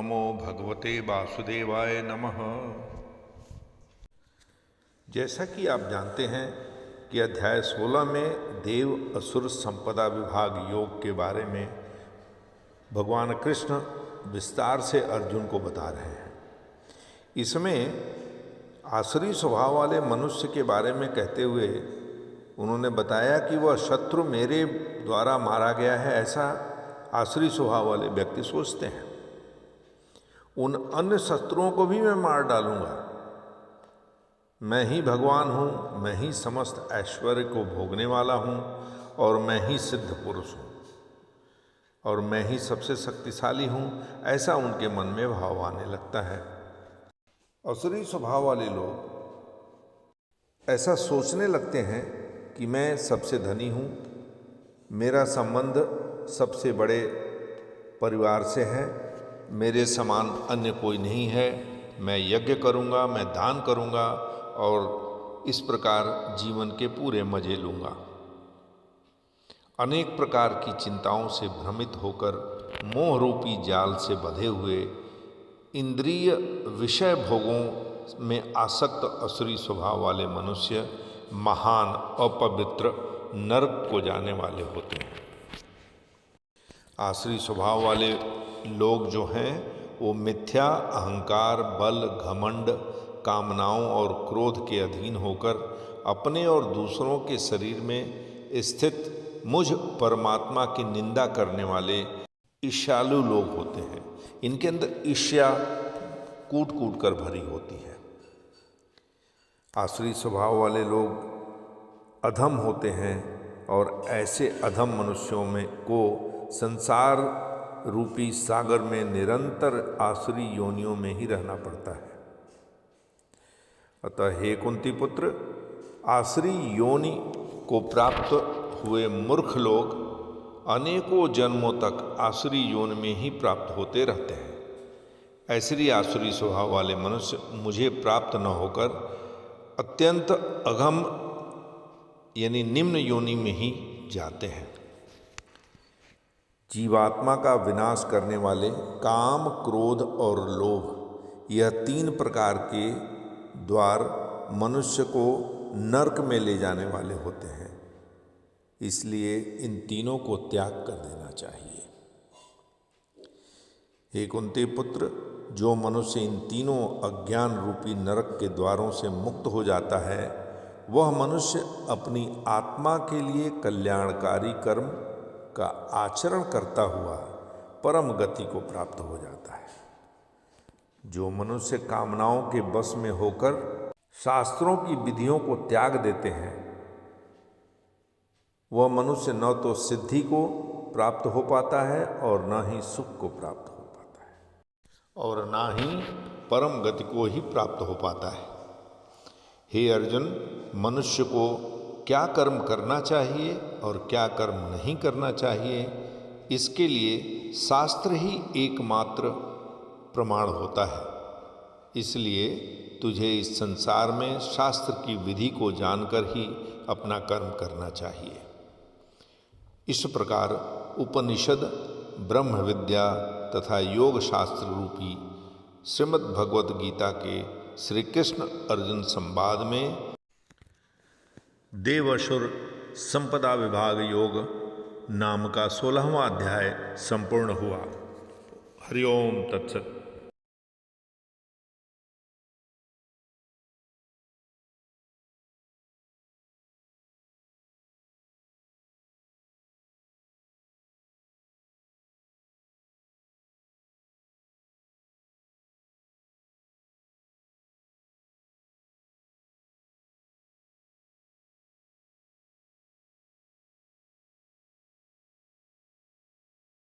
नमो भगवते वासुदेवाय नमः। जैसा कि आप जानते हैं कि अध्याय 16 में देव असुर संपदा विभाग योग के बारे में भगवान कृष्ण विस्तार से अर्जुन को बता रहे हैं। इसमें आसुरी स्वभाव वाले मनुष्य के बारे में कहते हुए उन्होंने बताया कि वह शत्रु मेरे द्वारा मारा गया है, ऐसा आसुरी स्वभाव वाले व्यक्ति सोचते हैं। उन अन्य शत्रुओं को भी मैं मार डालूंगा। मैं ही भगवान हूँ, मैं ही समस्त ऐश्वर्य को भोगने वाला हूँ और मैं ही सिद्ध पुरुष हूँ और मैं ही सबसे शक्तिशाली हूँ, ऐसा उनके मन में भाव आने लगता है। असुरी स्वभाव वाले लोग ऐसा सोचने लगते हैं कि मैं सबसे धनी हूँ, मेरा संबंध सबसे बड़े परिवार से है, मेरे समान अन्य कोई नहीं है, मैं यज्ञ करूँगा, मैं दान करूँगा और इस प्रकार जीवन के पूरे मजे लूँगा। अनेक प्रकार की चिंताओं से भ्रमित होकर मोह रूपी जाल से बंधे हुए इंद्रिय विषय भोगों में आसक्त असुरी स्वभाव वाले मनुष्य महान अपवित्र नरक को जाने वाले होते हैं। आसुरी स्वभाव वाले लोग जो हैं वो मिथ्या अहंकार, बल, घमंड, कामनाओं और क्रोध के अधीन होकर अपने और दूसरों के शरीर में स्थित मुझ परमात्मा की निंदा करने वाले ईर्ष्यालु लोग होते हैं। इनके अंदर ईर्ष्या कूट कूट कर भरी होती है। आसुरी स्वभाव वाले लोग अधम होते हैं और ऐसे अधम मनुष्यों में को संसार रूपी सागर में निरंतर आसुरी योनियों में ही रहना पड़ता है। अतः हे कुंती पुत्र, आसुरी योनि को प्राप्त हुए मूर्ख लोग अनेकों जन्मों तक आसुरी योनि में ही प्राप्त होते रहते हैं। ऐसे आसुरी स्वभाव वाले मनुष्य मुझे प्राप्त न होकर अत्यंत अगम यानी निम्न योनि में ही जाते हैं। जीवात्मा का विनाश करने वाले काम, क्रोध और लोभ, यह 3 प्रकार के द्वार मनुष्य को नरक में ले जाने वाले होते हैं। इसलिए इन तीनों को त्याग कर देना चाहिए। हे कुंती पुत्र, जो मनुष्य इन तीनों अज्ञान रूपी नरक के द्वारों से मुक्त हो जाता है, वह मनुष्य अपनी आत्मा के लिए कल्याणकारी कर्म का आचरण करता हुआ परम गति को प्राप्त हो जाता है। जो मनुष्य कामनाओं के बस में होकर शास्त्रों की विधियों को त्याग देते हैं, वह मनुष्य न तो सिद्धि को प्राप्त हो पाता है और न ही सुख को प्राप्त हो पाता है और न ही परम गति को ही प्राप्त हो पाता है। हे अर्जुन, मनुष्य को क्या कर्म करना चाहिए और क्या कर्म नहीं करना चाहिए, इसके लिए शास्त्र ही एकमात्र प्रमाण होता है। इसलिए तुझे इस संसार में शास्त्र की विधि को जानकर ही अपना कर्म करना चाहिए। इस प्रकार उपनिषद, ब्रह्म विद्या तथा योग शास्त्र रूपी श्रीमद् भगवद गीता के श्री कृष्ण अर्जुन संवाद में देव असुर संपदा विभाग योग नाम का 16वां अध्याय संपूर्ण हुआ। हरि ओम तत्सत।